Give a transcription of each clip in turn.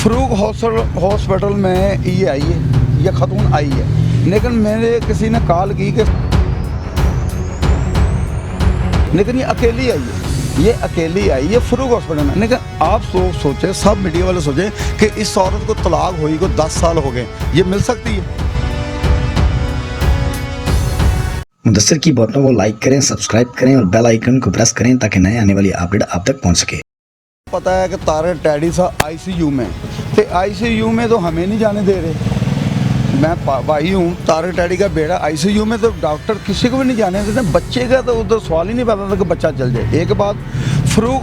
Farooq hospital में ये आई है, ये खातून आई है, लेकिन मेरे किसी ने कॉल की कि लेकिन ये अकेली आई है, ये अकेली आई है फरूक हॉस्पिटल में। लेकिन आप सोचे, सब मीडिया वाले सोचे कि इस औरत को तलाक हुई को 10 साल हो गए, ये मिल सकती है? मुदस्सिर की बातों को लाइक करें, सब्सक्राइब करें और बेल आइकन को प्रेस करें ताकि नए आने वाली अपडेट आप तक पहुंच सके। पता है कि तारक डैडी साहब आईसीयू में, तो आईसीयू में तो हमें नहीं जाने दे रहे। मैं भाई हूँ, तारक डैडी का बेटा आईसीयू में, तो डॉक्टर किसी को भी नहीं जाने देते। बच्चे का तो उधर सवाल ही नहीं पैदा था कि बच्चा चल जाए। एक बात, फरूक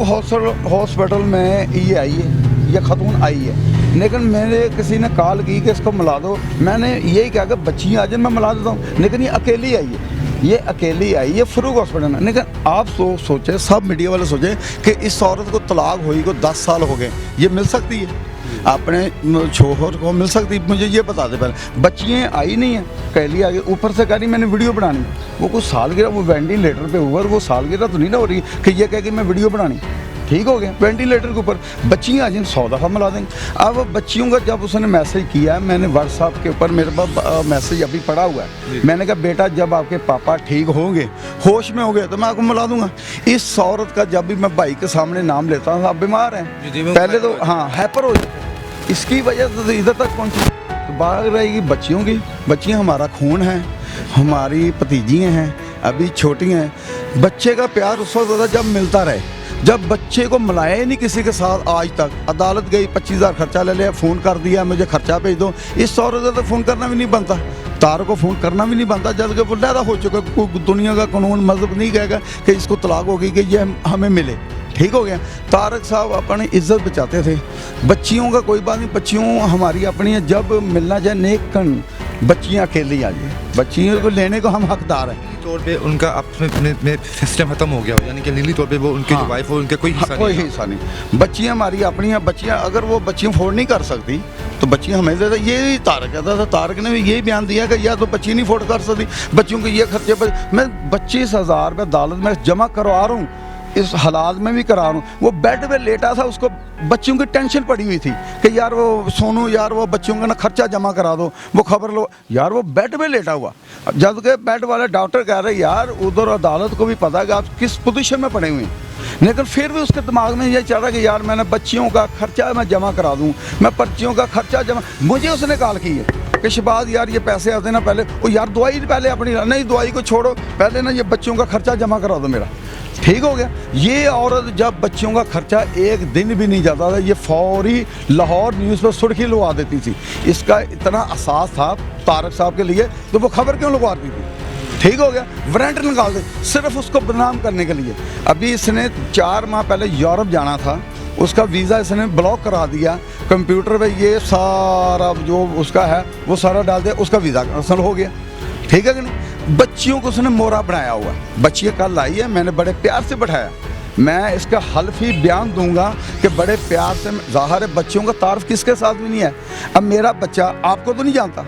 हॉस्पिटल में ये आई है, ये खातून आई है, लेकिन मेरे किसी ने कॉल की कि इसको मिला दो। मैंने यही कहा कि बच्ची आ जाए, मैं मिला देता हूँ, लेकिन ये अकेली आई है, ये अकेली आई है फरूक हॉस्पिटल में। लेकिन आप सोचे, सब मीडिया वाले सोचे कि इस औरत को तलाक हुई को 10 साल हो गए, ये मिल सकती है? अपने शोहर को मिल सकती? मुझे ये बता दे पहले। बच्चियाँ आई नहीं है, कहली आ गई, ऊपर से कह रही मैंने वीडियो बनानी। वो कुछ सालगिरह, वो वेंटिलेटर पे हुआ, वो सालगिरह तो नहीं ना हो रही कि ये कह कि मैं वीडियो बनानी। ठीक हो गया, वेंटिलेटर के ऊपर बच्चियाँ आ जाएँ, 100 दफ़ा मिला देंगे। अब बच्चियों का जब उसने मैसेज किया, मैंने व्हाट्सएप के ऊपर, मेरे पास मैसेज अभी पड़ा हुआ है, मैंने कहा बेटा जब आपके पापा ठीक होंगे, होश में हो गए, तो मैं आपको मिला दूंगा। इस औरत का जब भी मैं भाई के सामने नाम लेता हूँ, आप बीमार हैं, पहले तो हाँ हैपर हो जाते, इसकी वजह से इधर तक पहुँची। तो बात रहेगी बच्चियों की। बच्चियाँ हमारा खून है, हमारी भतीजियाँ हैं, अभी छोटी हैं। बच्चे का प्यार उस वक्त होता जब मिलता रहे, जब बच्चे को मिलाया ही नहीं किसी के साथ। आज तक अदालत गई, 25,000 खर्चा ले लिया, फ़ोन कर दिया मुझे खर्चा भेज दो। इस औरत को तो फ़ोन करना भी नहीं बनता, तार को फ़ोन करना भी नहीं बनता, जबकि वो पैदा हो चुका। कोई दुनिया का कानून मजहब नहीं कहेगा कि इसको तलाक होगी कि ये हमें मिले। ठीक हो गया। तारक साहब अपनी इज्जत बचाते थे। बच्चियों का कोई बात नहीं, बच्चियों हमारी अपनी है, जब मिलना चाहे नेक कन, बच्चियाँ अकेली आ जाए, बच्चियों को लेने को हम हकदार हैं। तौर पे उनका अपने सिस्टम खत्म हो गया हो, यानी कि लीगली तौर पे वो उनकी जो वाइफ हो, उनका कोई हिस्सा नहीं। बच्चियाँ हमारी अपनी हैं। बच्चियाँ अगर वो बच्चियाँ अफोर्ड नहीं कर सकती तो बच्चियाँ हमें दे। ये तारक कहता था, तारक ने भी यही बयान दिया कि या तो बच्ची नहीं अफोर्ड कर सकती, बच्चियों के ये खर्चे पर मैं 25,000 रुपये अदालत में जमा करवा रहा हूँ, इस हालात में भी करा रहा हूँ। वो बेड पे लेटा था, उसको बच्चियों की टेंशन पड़ी हुई थी कि यार वो सोनू, यार वो बच्चियों का ना खर्चा जमा करा दो, वो खबर लो। यार वो बेड पे लेटा हुआ, जबकि बेड वाले डॉक्टर कह रहे यार उधर अदालत को भी पता है कि आप किस पोजीशन में पड़े हुए हैं, लेकिन फिर भी उसके दिमाग में ये चल रहा है कि यार मैंने बच्चियों का खर्चा मैं जमा करा दूँ, मैं पर्चियों का खर्चा जमा। मुझे उसने कॉल की है कि शहबाज यार ये पैसे आते ना पहले, वो यार दवाई पहले अपनी, नहीं दवाई को छोड़ो, पहले ना ये बच्चियों का खर्चा जमा करा दो मेरा। ठीक हो गया। ये औरत जब बच्चियों का खर्चा एक दिन भी नहीं जाता था, ये फौरी लाहौर न्यूज़ पर सुर्खी लगवा देती थी। इसका इतना एहसास था तारक साहब के लिए, तो वो खबर क्यों लगवाती थी? ठीक हो गया। वारंट निकाल दे सिर्फ उसको बदनाम करने के लिए। अभी इसने 4 माह पहले यूरोप जाना था, उसका वीज़ा इसने ब्लॉक करा दिया, कंप्यूटर पे ये सारा जो उसका है वो सारा डाल दिया, उसका वीज़ा कैंसिल हो गया। ठीक है कि नहीं? बच्चियों को उसने मोरा बनाया हुआ है। बच्चियाँ कल आई है, मैंने बड़े प्यार से बैठाया, मैं इसका हल्फी बयान दूंगा कि बड़े प्यार से। ज़ाहिर है बच्चियों का तारुफ किसके साथ भी नहीं है। अब मेरा बच्चा आपको तो नहीं जानता,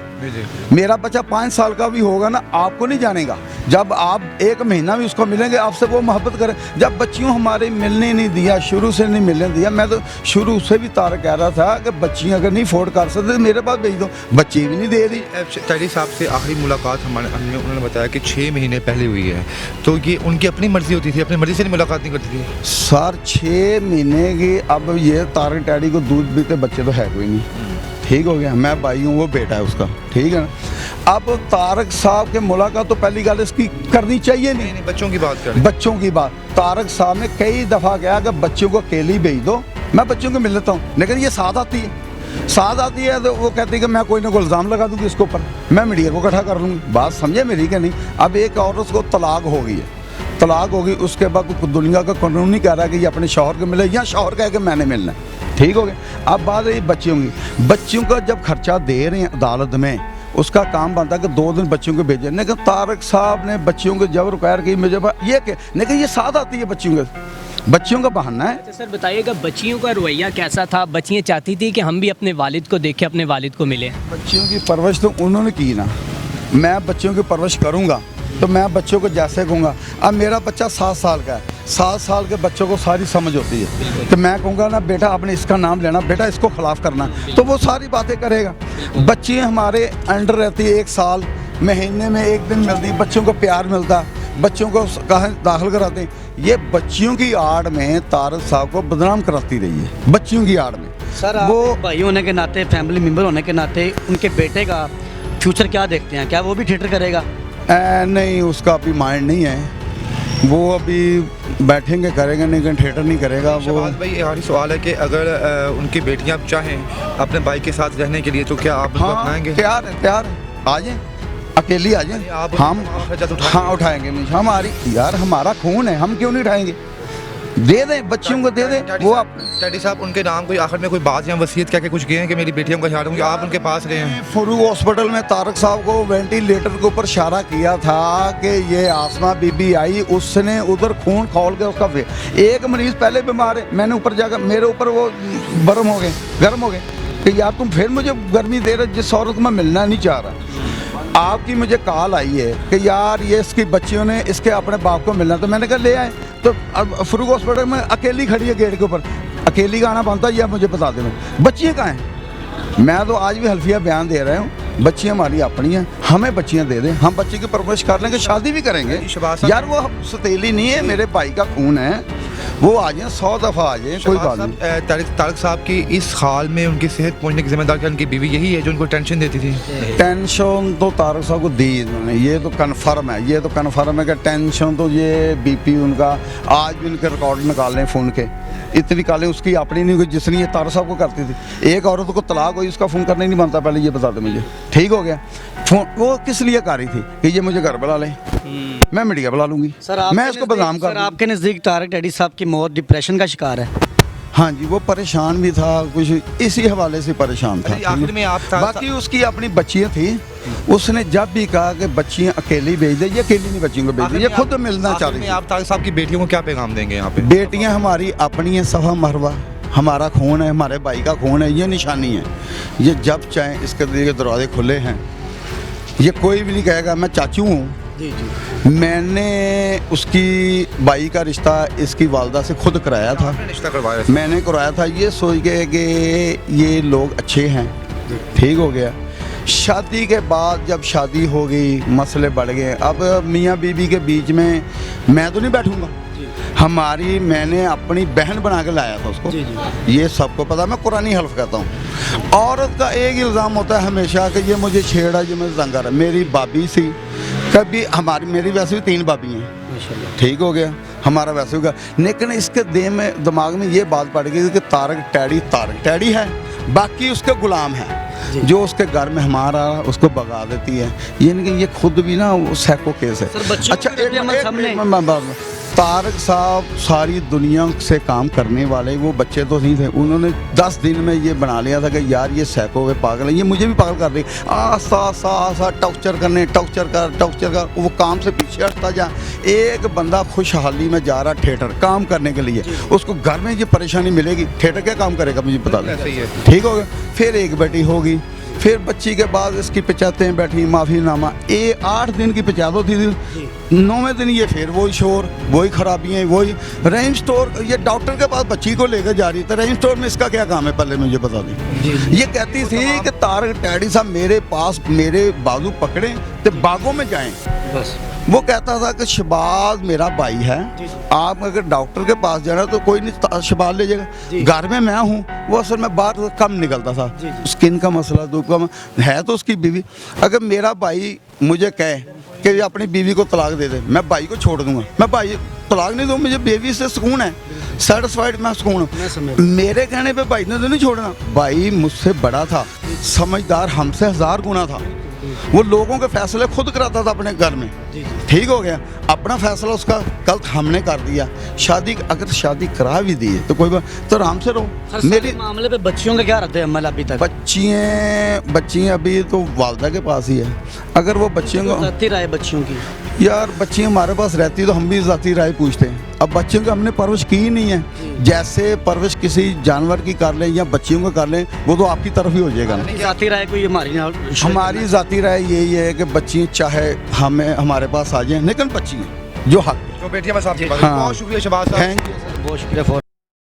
मेरा बच्चा 5 साल का भी होगा ना, आपको नहीं जानेगा। जब आप 1 महीना भी उसको मिलेंगे, आपसे वो मोहब्बत करें। जब बच्चियों हमारे मिलने नहीं दिया, शुरू से नहीं मिलने दिया, मैं तो शुरू से भी तारक कह रहा था कि बच्चियाँ अगर नहीं अफोर्ड कर सकते तो मेरे पास भेज दो, बच्ची भी नहीं दे रही। डैडी साहब से आखिरी मुलाकात उन्होंने बताया कि 6 महीने पहले हुई है, तो ये उनकी अपनी मर्जी होती थी, अपनी मर्जी से नहीं मुलाकात नहीं करती थी सर। 6 महीने की, अब ये तारक डैडी को दूध पीते बच्चे तो है कोई नहीं। ठीक हो गया। मैं भाई हूँ, वो बेटा है उसका। ठीक है ना। अब तारक साहब के मुलाकात तो पहली गल इसकी करनी चाहिए नहीं। बच्चों की बात करें, बच्चों की बात। तारक साहब ने कई दफ़ा कहा कि बच्चों को अकेली भेज दो, मैं बच्चों को मिल लेता हूँ, लेकिन ये साथ आती है तो वो कहती है कि मैं कोई ना कोई इल्ज़ाम लगा दूँगी इसके ऊपर, मैं मीडिया को इकट्ठा कर लूँगी। बात समझे मेरी कि नहीं? अब एक औरत को तलाक हो गई है, तलाक होगी, उसके बाद दुनिया का कानून नहीं कह रहा कि ये अपने शौहर को मिले, या शौहर कह के मैंने मिलना है। ठीक हो गया। अब बात रही बच्चियों की। बच्चियों का जब खर्चा दे रहे हैं अदालत में, उसका काम बनता है कि 2 दिन बच्चियों को भेजें, लेकिन तारक साहब ने बच्चियों को जबर कैर की मुझे ये कि, लेकिन ये साथ आती है बच्चियों का बहाना है। अच्छा सर बताइएगा, बच्चियों का रवैया कैसा था? बच्चियाँ चाहती थी कि हम भी अपने वालिद को देखें, अपने वालिद को मिले? बच्चियों की परवरिश तो उन्होंने की ना, मैं बच्चियों की परवरिश करूँगा तो मैं बच्चों को जैसे कहूँगा। अब मेरा बच्चा 7 साल का है, 7 साल के बच्चों को सारी समझ होती है, तो मैं कहूँगा ना बेटा आपने इसका नाम लेना, बेटा इसको खिलाफ करना, तो वो सारी बातें करेगा। बच्चे हमारे अंडर रहती है 1 साल, महीने में 1 दिन मिलती, बच्चों को प्यार मिलता, बच्चों को कहाँ दाखिल कराते हैं। ये बच्चियों की आड़ में तारक साहब को बदनाम कराती रही है, बच्चियों की आड़ में। सर आप भाई होने के नाते, फैमिली मेम्बर होने के नाते, उनके बेटे का फ्यूचर क्या देखते हैं? क्या वो भी थिएटर करेगा? नहीं, उसका अभी माइंड नहीं है, वो अभी बैठेंगे करेंगे, नहीं थिएटर नहीं करेगा वो। शहबाज भाई एक सवाल है कि अगर उनकी बेटियां चाहें अपने भाई के साथ रहने के लिए तो क्या आप उनको अपनाएंगे? तैयार है, आ जाए, अकेली आ जाए, हम हाँ उठाएंगे नहीं, हमारी यार हमारा खून है, हम क्यों नहीं उठाएंगे, दे दें बच्चियों को, दे दें वो। आप डैडी साहब उनके नाम कोई आखिर में कोई बात या वसीयत क्या कुछ गए हैं कि मेरी बेटियों का ख्याल रखूंगी, आप उनके पास गए हैं? फरूक हॉस्पिटल में तारक साहब को वेंटिलेटर के ऊपर इशारा किया था कि ये आसमा बीबी आई, उसने उधर खून खोल के उसका एक मरीज पहले बीमार है, मैंने ऊपर जाकर मेरे ऊपर वो गर्म हो गए कि यार तुम फिर मुझे गर्मी दे रहे, जिस औरत को मैं मिलना नहीं चाह रहा। आपकी मुझे कॉल आई है कि यार ये इसकी बच्चियों ने इसके अपने बाप को मिलना, तो मैंने कहा ले आए। तो अब फरूक हॉस्पिटल में अकेली खड़ी है गेट के ऊपर, अकेली का आना बनता है, या मुझे बता देना बच्चियाँ कहाँ हैं। मैं तो आज भी हल्फिया बयान दे रहा हूँ, बच्चियाँ हमारी अपनी हैं, हमें बच्चियाँ दे दें, हम बच्ची की परवरिश कर लेंगे, शादी भी करेंगे। यार वो सतीली नहीं है, मेरे भाई का खून है, वो आ जाए 100 दफ़ा आ जाए, कोई बात नहीं। तारक साहब की इस हाल में उनकी सेहत पहुंचने की जिम्मेदार क्या उनकी बीवी यही है जो उनको टेंशन देती थी? टेंशन तो तारक साहब को दी इन्होंने, ये तो कन्फर्म है, ये तो कन्फर्म है कि टेंशन तो ये बीपी उनका, आज भी उनके रिकॉर्ड निकाल लें फ़ोन के, इतनी कालें उसकी अपनी नहीं हुई जितनी ये तारक साहब को करती थी। एक औरत को तलाक हुई, उसका फ़ोन करना ही नहीं बनता, पहले ये बता दो मुझे, ठीक हो गया फ़ोन, वो किस लिए कर रही थी कि ये मुझे घर बुला लें, मैं मीडिया बुला लूँगी, मैं इसको बदनाम कर। आपके नज़दीक तारक डैडी साहब की मौत डिप्रेशन का शिकार है? हाँ जी, वो परेशान भी था, कुछ इसी हवाले से परेशान था। आखिर में आप बाकी उसकी अपनी बच्चियाँ थी, उसने जब भी कहा कि बच्चियाँ अकेली भेज दे, ये अकेली नहीं बच्चियों को भेज दे, ये खुद मिलना चाह रही थी। आप तारक साहब की बेटियों को क्या पैगाम देंगे यहाँ पे? बेटियाँ हमारी अपनी हैं, सफ़ा मरवा, हमारा खून है, हमारे भाई का खून है, ये निशानी है। ये जब चाहें इसके दिए दरवाजे खुले हैं, ये कोई भी नहीं कहेगा मैं चाचू हूँ। मैंने उसकी बाई का रिश्ता इसकी वालदा से खुद कराया था, रिश्ता करवाया, मैंने करवाया था, ये सोच के कि ये लोग अच्छे हैं, ठीक हो गया। शादी के बाद जब शादी हो गई, मसले बढ़ गए, अब मियाँ बीबी के बीच में मैं तो नहीं बैठूंगा, हमारी मैंने अपनी बहन बना के लाया था उसको, ये सबको पता, मैं कुरानी हल्फ कहता हूँ। औरत का एक इल्ज़ाम होता है हमेशा कि ये मुझे छेड़ा, ये मुझे तंग कर रहा है। मेरी भाभी सी कभी हमारी, मेरी वैसे भी 3 भाभी हैं, ठीक हो गया, हमारा वैसे होगा, लेकिन इसके दिमाग में ये बात पड़ गई कि तारक टैडी है, बाकी उसके गुलाम है, जो उसके घर में हमारा उसको भगा देती है। यानी ये खुद भी ना सैको केस है। अच्छा एक तारक साहब सारी दुनिया से काम करने वाले वो बच्चे तो नहीं थे, उन्होंने 10 दिन में ये बना लिया था कि यार ये सैको है, पागल है, ये मुझे भी पागल कर रही, आसा टॉर्चर कर, वो काम से पीछे हटता जा। एक बंदा खुशहाली में जा रहा थिएटर काम करने के लिए, उसको घर में ये परेशानी मिलेगी, थिएटर क्या काम करेगा मुझे बता दें, ठीक हो गया। फिर एक बेटी होगी, फिर बच्ची के बाद इसकी पंचायतें बैठी, माफ़ीनामा, 8 दिन की पंचायत होती थी, 9वें दिन ये फिर वही शोर, वही खराबियाँ, वही रहीम स्टोर, ये डॉक्टर के पास बच्ची को लेकर जा रही थी, रहीम स्टोर में इसका क्या काम है पहले मुझे बता दें। ये कहती थी कि तारक डैडी साहब मेरे पास मेरे बाजू पकड़ें तो बागों में जाएं, बस। वो कहता था कि शहबाज मेरा भाई है, आप अगर डॉक्टर के पास जाना तो कोई नहीं, शहबाज ले जाएगा, घर में मैं हूँ। वो असल में बाहर कम निकलता था, स्किन का मसला, धूप का है, तो उसकी बीवी, अगर मेरा भाई मुझे कहे कि अपनी बीवी को तलाक दे दे, मैं भाई को छोड़ दूंगा, मैं भाई तलाक नहीं दूँ, मुझे बीवी से सुकून है, सेटिस्फाइड मैं सुकून हूँ। मेरे कहने पे भाई ने तो नहीं छोड़ना, भाई मुझसे बड़ा था, समझदार, हमसे 1000 गुना था, वो लोगों के फैसले खुद कराता था अपने घर में, ठीक हो गया। अपना फैसला उसका गलत हमने कर दिया, शादी अगर शादी करा भी दी है तो कोई बात, तो आराम से रहो। मेरे मामले पे बच्चियों का क्या रद्द अमल अभी तक? बच्चियाँ अभी तो वालदा के पास ही है, अगर वो बच्चियों को जाती राय बच्चियों की, यार बच्चियाँ हमारे पास रहती तो हम भी जाती राय पूछते हैं। अब बच्चियों को हमने परवरिश की ही नहीं है, जैसे परवरिश किसी जानवर की कर लें या बच्चियों को कर लें, वो तो आपकी तरफ ही हो जाएगा। जाती राय कोई हमारी जाती राय यही है कि बच्ची चाहे हमें हमारे पास आ जाएं, लेकिन जो हक। तो बेटियां बस आपके पास हाँ। बहुत शुक्रिया शहबाज साहब। Thank you. बहुत शुक्रिया फॉर